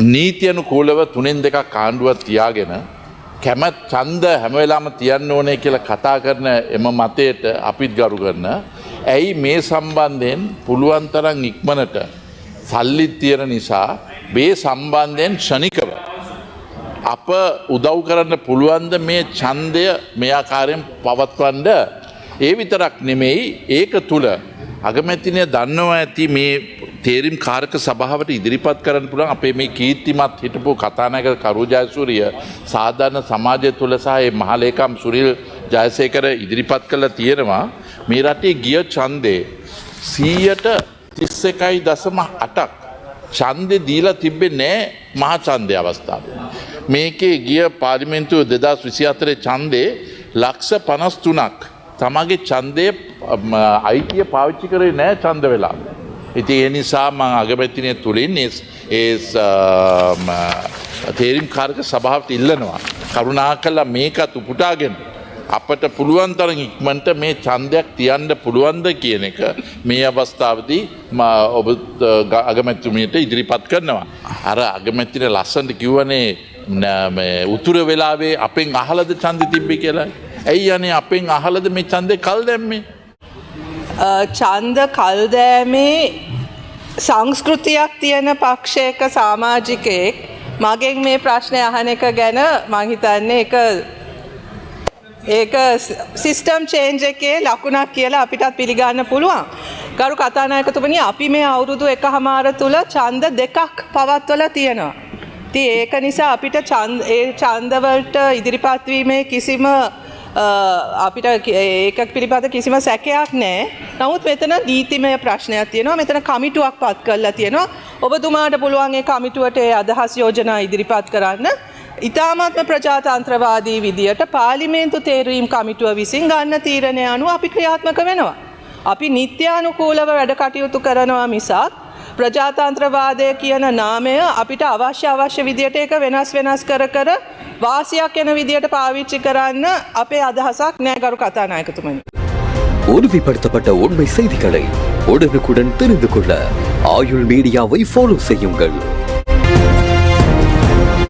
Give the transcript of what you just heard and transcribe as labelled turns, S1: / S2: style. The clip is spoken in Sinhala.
S1: නීතියනුකූලව 3න් 2ක් ආණ්ඩුවක් තියාගෙන කැමැත් ඡන්ද හැම වෙලාවම තියන්න ඕනේ කියලා කතා කරන එම මතයට අපිත් ගරු කරන. ඇයි මේ සම්බන්ධයෙන් පුළුවන් තරම් ඉක්මනට සල්ලි තියෙන නිසා මේ සම්බන්ධයෙන් ක්ෂණිකව අප උදව් කරන්න පුළුවන්ද මේ ඡන්දය මේ ආකාරයෙන් පවත්වන්න. ඒ විතරක් නෙමෙයි ඒක තුල අගමැතිනිය දන්නවා ඇති මේ තේරීම් කාරක සභාවට ඉදිරිපත් කරන්න පුළුවන් අපේ මේ කීර්තිමත් හිටපු කතානායක කරු ජයසූරිය සාධාරණ සමාජය තුල සහ ඒ මහලේකම් සුනිල් ජයසේකර ඉදිරිපත් කළා තියෙනවා මේ රටේ ගිය ඡන්දේ 31.8ක් ඡන්දේ දීලා තිබෙන්නේ නැහැ මහා ඡන්දේ අවස්ථාවේ. මේකේ ගිය පාර්ලිමේන්තුව 2024 ඡන්දේ ලක්ෂ 53ක් තමගේ ඡන්දයේ අයිතිය පාවිච්චි කරේ නැහැ ඡන්ද වෙලා. ඉතින් ඒ නිසා මම අගමැතිනිය තුලින් ඒ තේරීම් කාරක සභාවට ඉල්ලනවා කරුණාකරලා මේකත් උපුටාගෙන අපට පුළුවන් තරම් ඉක්මනට මේ ඡන්දයක් තියන්න පුළුවන්ද කියන එක මේ අවස්ථාවේදී ඔබ අගමැතිතුමියට ඉදිරිපත් කරනවා. අර අගමැතිනිය ලස්සනට කිව්වනේ මේ උතුර වෙලාවේ අපෙන් අහලද ඡන්දෙ තිබ්බේ කියලා. ඇයි අනේ අපෙන් අහලද මේ ඡන්දේ කල් දැම්මේ?
S2: ඡන්ද කල් දෑමේ සංස්කෘතියක් තියෙන පක්ෂයක සමාජිකයෙක් මගෙන් මේ ප්‍රශ්නය අහන එක ගැන මම හිතන්නේ ඒක සිස්ටම් චේන්ජ් එකේ ලකුණක් කියලා අපිටත් පිළිගන්න පුළුවන්. ගරු කතානායකතුමනි අපි මේ අවුරුදු එකහමාර තුල ඡන්ද දෙකක් පවත්වලා තියෙනවා. ඉතින් ඒක නිසා අපිට ඒ ඡන්දවලට ඉදිරිපත් වීමේ කිසිම අපිට ඒක පිළිබඳ කිසිම සැකයක් නැහැ. නමුත් මෙතන නීතිමය ප්‍රශ්නයක් තියෙනවා. මෙතන කමිටුවක් පත් කරලා තියෙනවා. ඔබතුමාට පුළුවන් ඒ කමිටුවට ඒ අදහස් යෝජනා ඉදිරිපත් කරන්න. ඉතාමත්ම ප්‍රජාතන්ත්‍රවාදී විදියට පාර්ලිමේන්තු තේරීම් කමිටුව විසින් ගන්න තීරණය අනුව අපි ක්‍රියාත්මක වෙනවා. අපි නිත්‍යානුකූලව වැඩ කටයුතු කරනවා මිසක් ප්‍රජාතන්ත්‍රවාදය කියන නාමය අපිට අවශ්‍ය විදියට ඒක වෙනස් කර වාසියක් එන විදියට පාවිච්චි කරන්න අපේ අදහසක් නෑ ගරු කතානායකතුමනි.
S3: உறுதிப்படுத்தப்பட்ட உண்மை செய்திகளை உடனுக்குடன் தெரிந்து கொள்ள ஆயுள் மீடியாவை ஃபாலோ செய்யுங்கள்.